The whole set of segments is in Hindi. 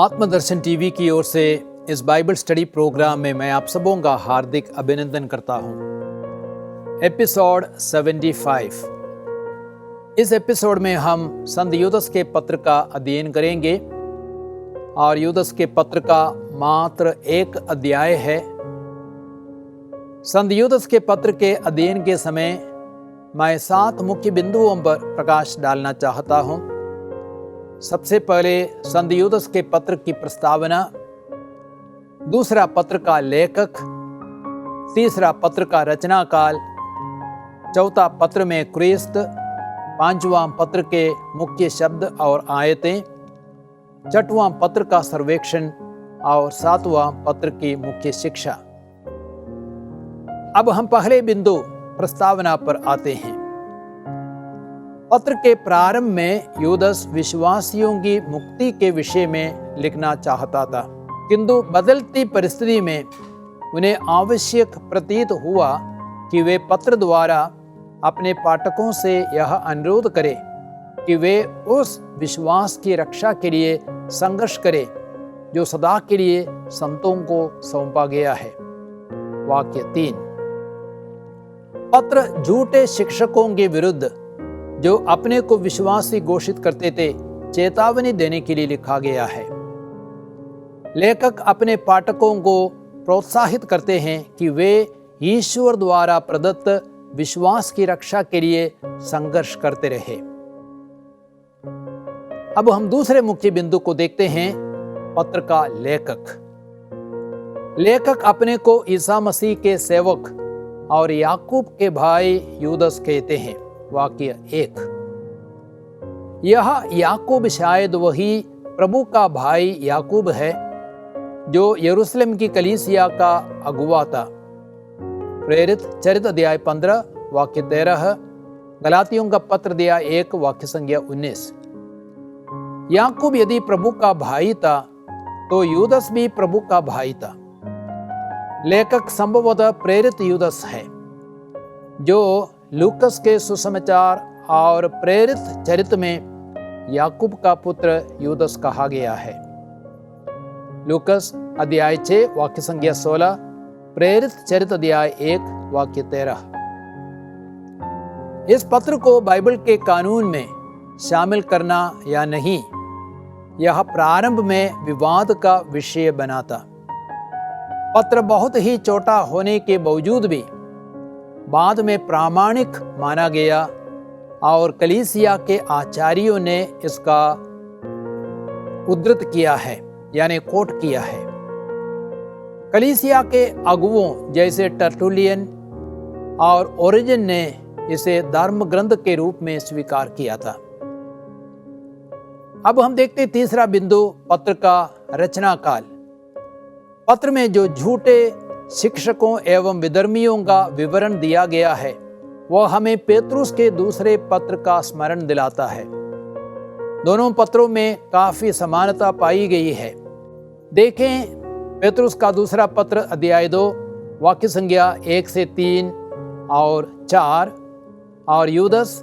आत्मदर्शन टीवी की ओर से इस बाइबल स्टडी प्रोग्राम में मैं आप सबों का हार्दिक अभिनंदन करता हूं। एपिसोड 75। इस एपिसोड में हम संत यूदस के पत्र का अध्ययन करेंगे और यूदस के पत्र का मात्र एक अध्याय है। संत यूदस के पत्र के अध्ययन के समय मैं 7 मुख्य बिंदुओं पर प्रकाश डालना चाहता हूं। सबसे पहले संत यूदस के पत्र की प्रस्तावना, दूसरा पत्र का लेखक, तीसरा पत्र का रचना काल, चौथा पत्र में क्रिस्त, पांचवां पत्र के मुख्य शब्द और आयतें, छठवां पत्र का सर्वेक्षण और सातवां पत्र की मुख्य शिक्षा। अब हम पहले बिंदु प्रस्तावना पर आते हैं। पत्र के प्रारंभ में यूदस विश्वासियों की मुक्ति के विषय में लिखना चाहता था, किंतु बदलती परिस्थिति में उन्हें आवश्यक प्रतीत हुआ कि वे पत्र द्वारा अपने पाठकों से यह अनुरोध करें कि वे उस विश्वास की रक्षा के लिए संघर्ष करें जो सदा के लिए संतों को सौंपा गया है। वाक्य 3। पत्र झूठे शिक्षकों के विरुद्ध जो अपने को विश्वासी घोषित करते थे चेतावनी देने के लिए लिखा गया है। लेखक अपने पाठकों को प्रोत्साहित करते हैं कि वे ईश्वर द्वारा प्रदत्त विश्वास की रक्षा के लिए संघर्ष करते रहे। अब हम दूसरे मुख्य बिंदु को देखते हैं। पत्र का लेखक अपने को ईसा मसीह के सेवक और याकूब के भाई यूदस कहते हैं। वाक्य 1। यह याकूब शायद वही प्रभु का भाई याकूब है जो यरूशलेम की कलीसिया का अगुवा था। प्रेरित चरित्र अध्याय 15 वाक्य 13, गलातियों का पत्र अध्याय 1 वाक्य संख्या 19। याकूब यदि प्रभु का भाई था तो यूदस भी प्रभु का भाई था। लेखक संभवतः प्रेरित यूदस है जो लूकस के सुसमाचार और प्रेरित चरित्र में याकूब का पुत्र यूदस कहा गया है। लूकस अध्याय 6 वाक्य संख्या 16, प्रेरित चरित्र अध्याय 1 वाक्य 13। इस पत्र को बाइबल के कानून में शामिल करना या नहीं, यह प्रारंभ में विवाद का विषय बना था। पत्र बहुत ही छोटा होने के बावजूद भी बाद में प्रामाणिक माना गया और कलीसिया के आचार्यों ने इसका उद्धृत किया है, यानी कोट किया है। कलीसिया के अगुवों जैसे टर्टुलियन और ओरिजन ने इसे धर्म ग्रंथ के रूप में स्वीकार किया था। अब हम देखते हैं तीसरा बिंदु, पत्र का रचना काल। पत्र में जो झूठे शिक्षकों एवं विधर्मियों का विवरण दिया गया है वह हमें पेतरुस के दूसरे पत्र का स्मरण दिलाता है। दोनों पत्रों में काफी समानता पाई गई है। देखें पेतरुस का दूसरा पत्र अध्याय 2 वाक्य संख्या 1 से 3 और 4 और यूदस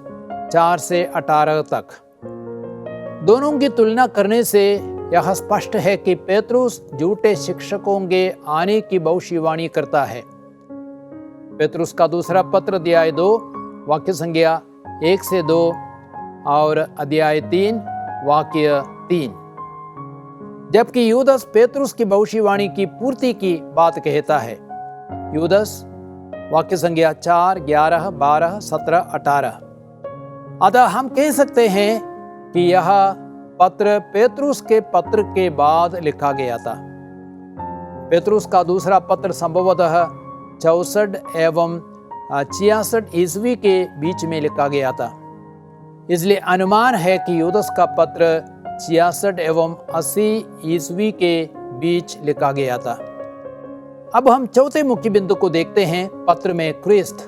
4 से 18 तक। दोनों की तुलना करने से यह स्पष्ट है कि पेतरुस झूठे शिक्षकों के आने की भविष्यवाणी करता है। पेतरुस का दूसरा पत्र अध्याय 2 वाक्य संख्या 1 से 2 और अध्याय 3 वाक्य 3, जबकि यूदस पेतरुस की भविष्यवाणी की पूर्ति की बात कहता है। यूदस वाक्य संख्या 4, 11, 12, 17, 18। अतः हम कह सकते हैं कि यह पत्र पेतरुस के पत्र के बाद लिखा गया था। पेतरुस का दूसरा पत्र संभवतः 64 एवं 66 ईस्वी के बीच में लिखा गया था। इसलिए अनुमान है कि यूदस का पत्र 66 एवं 80 ईस्वी के बीच लिखा गया था। अब हम चौथे मुख्य बिंदु को देखते हैं। पत्र में क्रिस्त।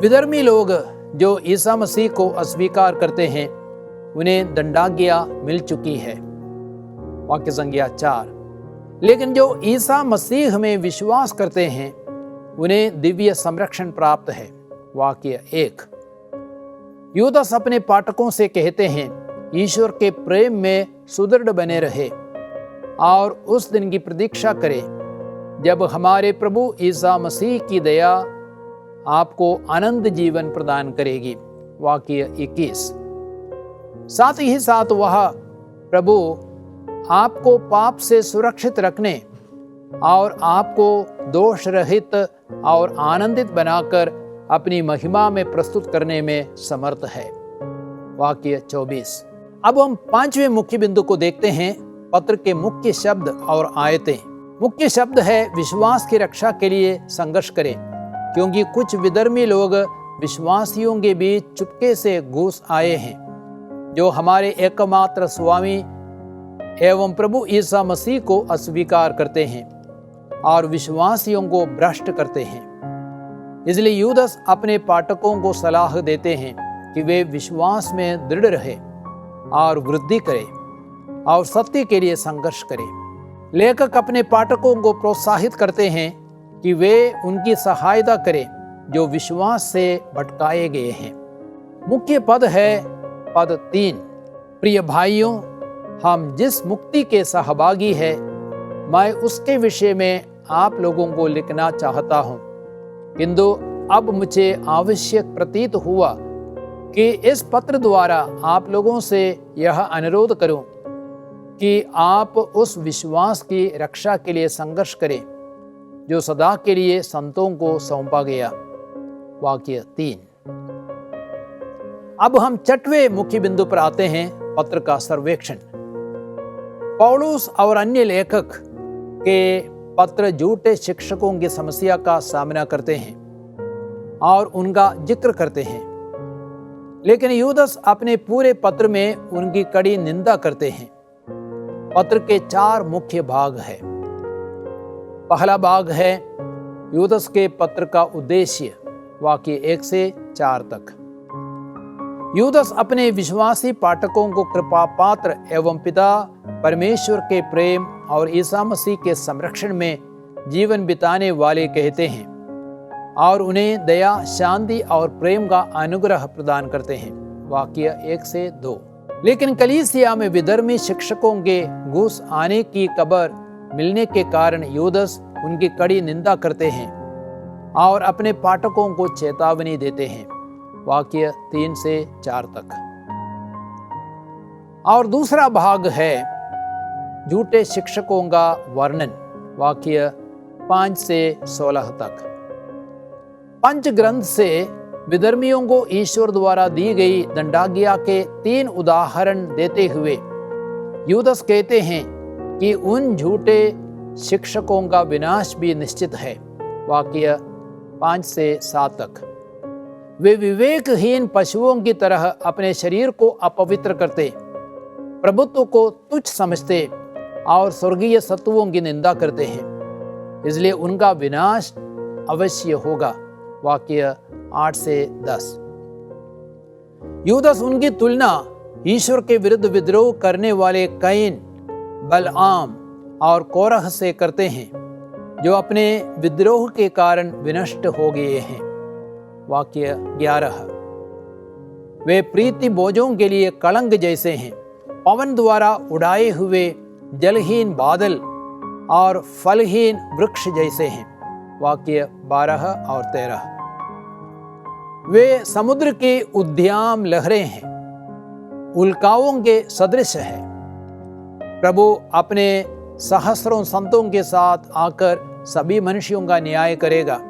विधर्मी लोग जो ईसा मसीह को अस्वीकार करते हैं उन्हें दंडाज्ञा मिल चुकी है। वाक्य संख्या 4। लेकिन जो ईसा मसीह में विश्वास करते हैं उन्हें दिव्य संरक्षण प्राप्त है। वाक्य 1। यूदस अपने पाठकों से कहते हैं ईश्वर के प्रेम में सुदृढ़ बने रहे और उस दिन की प्रतीक्षा करें जब हमारे प्रभु ईसा मसीह की दया आपको अनंत जीवन प्रदान करेगी। वाक्य 21। साथ ही साथ वह प्रभु आपको पाप से सुरक्षित रखने और आपको दोष रहित और आनंदित बनाकर अपनी महिमा में प्रस्तुत करने में समर्थ है। वाक्य 24। अब हम 5वें मुख्य बिंदु को देखते हैं, पत्र के मुख्य शब्द और आयतें। मुख्य शब्द है विश्वास की रक्षा के लिए संघर्ष करें, क्योंकि कुछ विधर्मी लोग विश्वासियों के बीच चुपके से घुस आए हैं, जो हमारे एकमात्र स्वामी एवं प्रभु ईसा मसीह को अस्वीकार करते हैं और विश्वासियों को भ्रष्ट करते हैं। इसलिए यूदस अपने पाठकों को सलाह देते हैं कि वे विश्वास में दृढ़ रहे और वृद्धि करें और सत्य के लिए संघर्ष करें। लेखक अपने पाठकों को प्रोत्साहित करते हैं कि वे उनकी सहायता करें जो विश्वास से भटकाए गए हैं। मुख्य पद है पद 3। प्रिय भाइयों, हम जिस मुक्ति के सहभागी हैं, मैं उसके विषय में आप लोगों को लिखना चाहता हूं, किंतु अब मुझे आवश्यक प्रतीत हुआ कि इस पत्र द्वारा आप लोगों से यह अनुरोध करूं कि आप उस विश्वास की रक्षा के लिए संघर्ष करें जो सदा के लिए संतों को सौंपा गया। वाक्य 3। अब हम 6वें मुख्य बिंदु पर आते हैं, पत्र का सर्वेक्षण। पौलुस और अन्य लेखक के पत्र झूठे शिक्षकों की समस्या का सामना करते हैं और उनका जिक्र करते हैं, लेकिन यूदस अपने पूरे पत्र में उनकी कड़ी निंदा करते हैं। पत्र के 4 मुख्य भाग हैं। पहला भाग है यूदस के पत्र का उद्देश्य, वाक्य 1 से 4 तक। यूदस अपने विश्वासी पाठकों को कृपा पात्र एवं पिता परमेश्वर के प्रेम और ईसा मसीह के संरक्षण में जीवन बिताने वाले कहते हैं और उन्हें दया, शांति और प्रेम का अनुग्रह प्रदान करते हैं। वाक्य 1 से 2। लेकिन कलीसिया में विधर्मी शिक्षकों के घुस आने की खबर मिलने के कारण यूदस उनकी कड़ी निंदा करते हैं और अपने पाठकों को चेतावनी देते हैं। वाक्य 3 से 4 तक। और दूसरा भाग है झूठे शिक्षकों का वर्णन, वाक्य 5 से 16 तक। पंच ग्रंथ से विधर्मियों को ईश्वर द्वारा दी गई दंडाज्ञा के 3 उदाहरण देते हुए यूदस कहते हैं कि उन झूठे शिक्षकों का विनाश भी निश्चित है। वाक्य 5 से 7 तक। वे विवेकहीन पशुओं की तरह अपने शरीर को अपवित्र करते, प्रभुत्व को तुच्छ समझते और स्वर्गीय सत्वों की निंदा करते हैं, इसलिए उनका विनाश अवश्य होगा। वाक्य 8 से 10। यूदस उनकी तुलना ईश्वर के विरुद्ध विद्रोह करने वाले कैन, बलआम और कोरह से करते हैं, जो अपने विद्रोह के कारण विनष्ट हो गए हैं। वाक्य 11। वे प्रीति बोझों के लिए कलंक जैसे हैं, पवन द्वारा उड़ाए हुए जलहीन बादल और फलहीन वृक्ष जैसे हैं। वाक्य 12 और 13। वे समुद्र की उद्याम लहरें हैं, उल्काओं के सदृश है। प्रभु अपने सहस्रों संतों के साथ आकर सभी मनुष्यों का न्याय करेगा।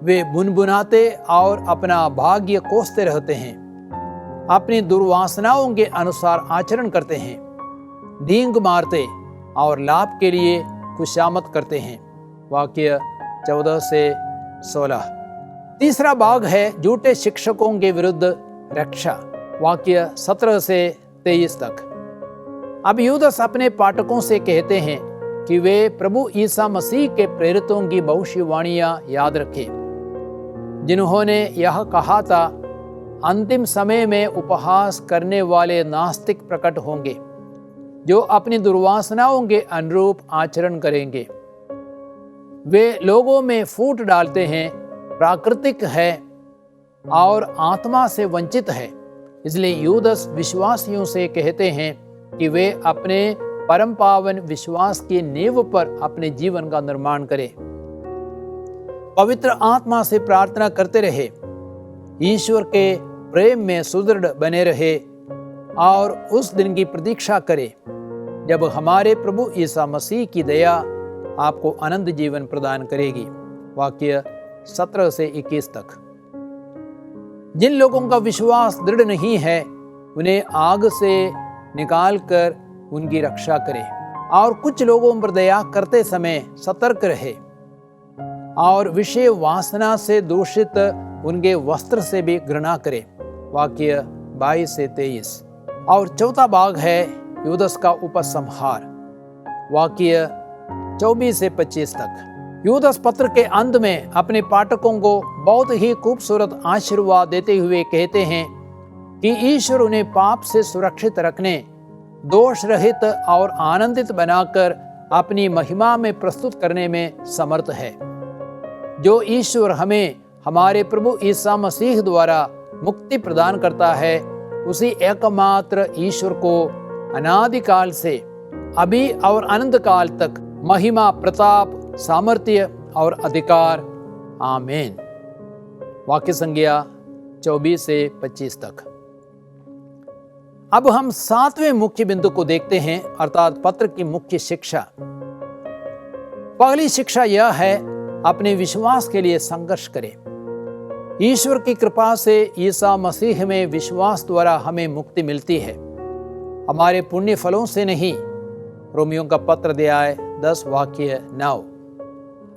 वे बुनबुनाते और अपना भाग्य कोसते रहते हैं, अपनी दुर्वासनाओं के अनुसार आचरण करते हैं, डींग मारते और लाभ के लिए खुशामद करते हैं। वाक्य 14 से 16। तीसरा भाग है झूठे शिक्षकों के विरुद्ध रक्षा, वाक्य 17 से 23 तक। अब यूदस अपने पाठकों से कहते हैं कि वे प्रभु ईसा मसीह के प्रेरितों की भविष्यवाणियां याद रखें, जिन्होंने यह कहा था, अंतिम समय में उपहास करने वाले नास्तिक प्रकट होंगे, जो अपनी दुर्वासनाओं के अनुरूप आचरण करेंगे। वे लोगों में फूट डालते हैं, प्राकृतिक है और आत्मा से वंचित है। इसलिए यूदस विश्वासियों से कहते हैं कि वे अपने परम पावन विश्वास की नींव पर अपने जीवन का निर्माण करें। पवित्र आत्मा से प्रार्थना करते रहे, ईश्वर के प्रेम में सुदृढ़ बने रहे और उस दिन की प्रतीक्षा करें जब हमारे प्रभु ईसा मसीह की दया आपको अनंत जीवन प्रदान करेगी। वाक्य 17 से 21 तक। जिन लोगों का विश्वास दृढ़ नहीं है उन्हें आग से निकालकर उनकी रक्षा करें और कुछ लोगों पर दया करते समय सतर्क रहे और विषय वासना से दूषित उनके वस्त्र से भी घृणा करें। वाक्य 22 से 23। और चौथा भाग है यूदस का उपसंहार। वाक्य 24 से 25 तक। यूदस पत्र के अंत में अपने पाठकों को बहुत ही खूबसूरत आशीर्वाद देते हुए कहते हैं कि ईश्वर उन्हें पाप से सुरक्षित रखने, दोष रहित और आनंदित बनाकर अपनी महिमा में प्रस्तुत करने में समर्थ है। जो ईश्वर हमें हमारे प्रभु ईसा मसीह द्वारा मुक्ति प्रदान करता है, उसी एकमात्र ईश्वर को अनादिकाल से अभी और अनंत काल तक महिमा, प्रताप, सामर्थ्य और अधिकार। आमीन। वाक्य संज्ञा 24 से 25 तक। अब हम 7वें मुख्य बिंदु को देखते हैं, अर्थात पत्र की मुख्य शिक्षा। पहली शिक्षा यह है, अपने विश्वास के लिए संघर्ष करें। ईश्वर की कृपा से ईसा मसीह में विश्वास द्वारा हमें मुक्ति मिलती है, हमारे पुण्य फलों से नहीं। रोमियों का पत्र अध्याय 10 वाक्य 9।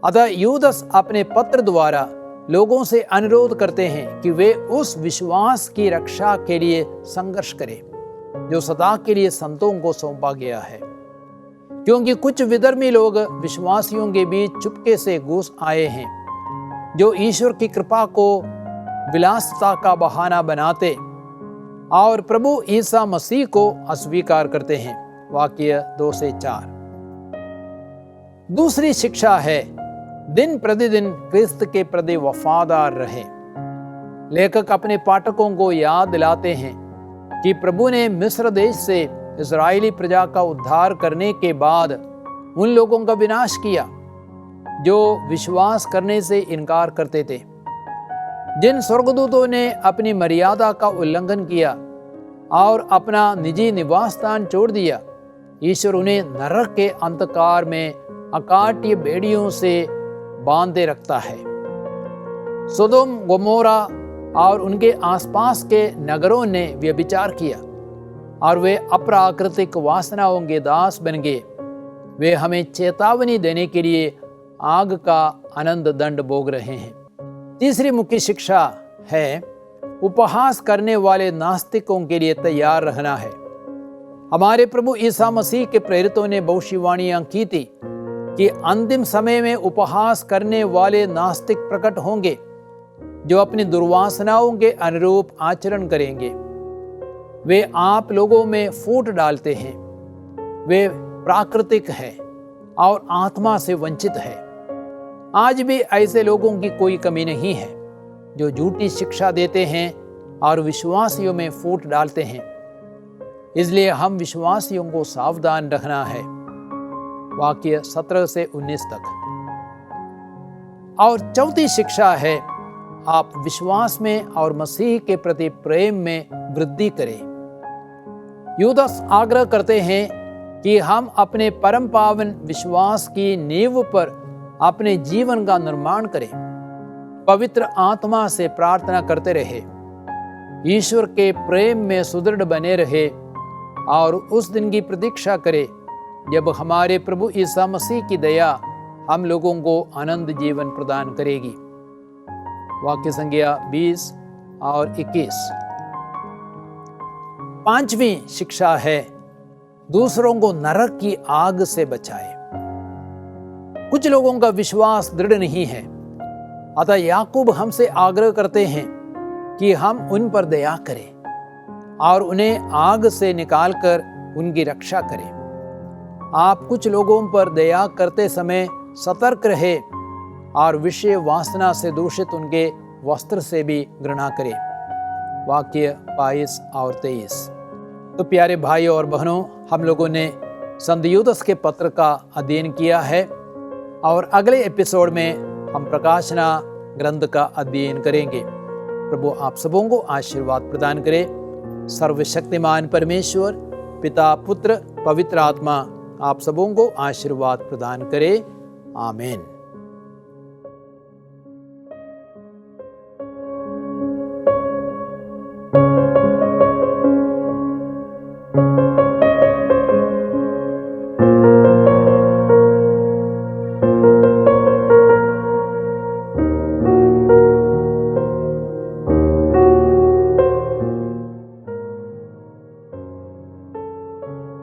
अतः यूदस अपने पत्र द्वारा लोगों से अनुरोध करते हैं कि वे उस विश्वास की रक्षा के लिए संघर्ष करें जो सदा के लिए संतों को सौंपा गया है, क्योंकि कुछ विधर्मी लोग विश्वासियों के बीच चुपके से घुस आए हैं, जो ईश्वर की कृपा को विलासिता का बहाना बनाते और प्रभु ईसा मसीह को अस्वीकार करते हैं। वाक्य 2 से 4। दूसरी शिक्षा है, दिन प्रतिदिन क्रिस्त के प्रति वफादार रहे। लेखक अपने पाठकों को याद दिलाते हैं कि प्रभु ने मिस्र देश से इस्राएली प्रजा का उद्धार करने के बाद उन लोगों का विनाश किया जो विश्वास करने से इनकार करते थे। जिन स्वर्गदूतों ने अपनी मर्यादा का उल्लंघन किया और अपना निजी निवास स्थान छोड़ दिया, ईश्वर उन्हें नरक के अंधकार में अकाट्य बेड़ियों से बांधे रखता है। सोदोम गोमोरा और उनके आसपास के नगरों ने व्यभिचार किया और वे अप्राकृतिक वासनाओं के दास बन गए। वे हमें चेतावनी देने के लिए आग का आनंद दंड भोग रहे हैं। तीसरी मुख्य शिक्षा है, उपहास करने वाले नास्तिकों के लिए तैयार रहना है। हमारे प्रभु ईसा मसीह के प्रेरितों ने भविष्यवाणियां की थी कि अंतिम समय में उपहास करने वाले नास्तिक प्रकट होंगे जो अपनी दुर्वासनाओं के अनुरूप आचरण करेंगे। वे आप लोगों में फूट डालते हैं, वे प्राकृतिक है और आत्मा से वंचित है। आज भी ऐसे लोगों की कोई कमी नहीं है जो झूठी शिक्षा देते हैं और विश्वासियों में फूट डालते हैं। इसलिए हम विश्वासियों को सावधान रखना है। वाक्य 17 से 19 तक। और चौथी शिक्षा है, आप विश्वास में और मसीह के प्रति प्रेम में वृद्धि करें। यूदस आग्रह करते हैं कि हम अपने परम पावन विश्वास की नींव पर अपने जीवन का निर्माण करें। पवित्र आत्मा से प्रार्थना करते रहे, ईश्वर के प्रेम में सुदृढ़ बने रहे और उस दिन की प्रतीक्षा करें जब हमारे प्रभु ईसा मसीह की दया हम लोगों को अनंत जीवन प्रदान करेगी। वाक्य संज्ञा 20 और 21। पांचवी शिक्षा है, दूसरों को नरक की आग से बचाए। कुछ लोगों का विश्वास दृढ़ नहीं है, अतः याकूब हमसे आग्रह करते हैं कि हम उन पर दया करें और उन्हें आग से निकालकर उनकी रक्षा करें। आप कुछ लोगों पर दया करते समय सतर्क रहे और विषय वासना से दूषित उनके वस्त्र से भी घृणा करें। वाक्य 22 और 23। तो प्यारे भाइयों और बहनों, हम लोगों ने संत यूदस के पत्र का अध्ययन किया है और अगले एपिसोड में हम प्रकाशना ग्रंथ का अध्ययन करेंगे। प्रभु आप सबों को आशीर्वाद प्रदान करे। सर्वशक्तिमान परमेश्वर पिता पुत्र पवित्र आत्मा आप सबों को आशीर्वाद प्रदान करे। आमीन।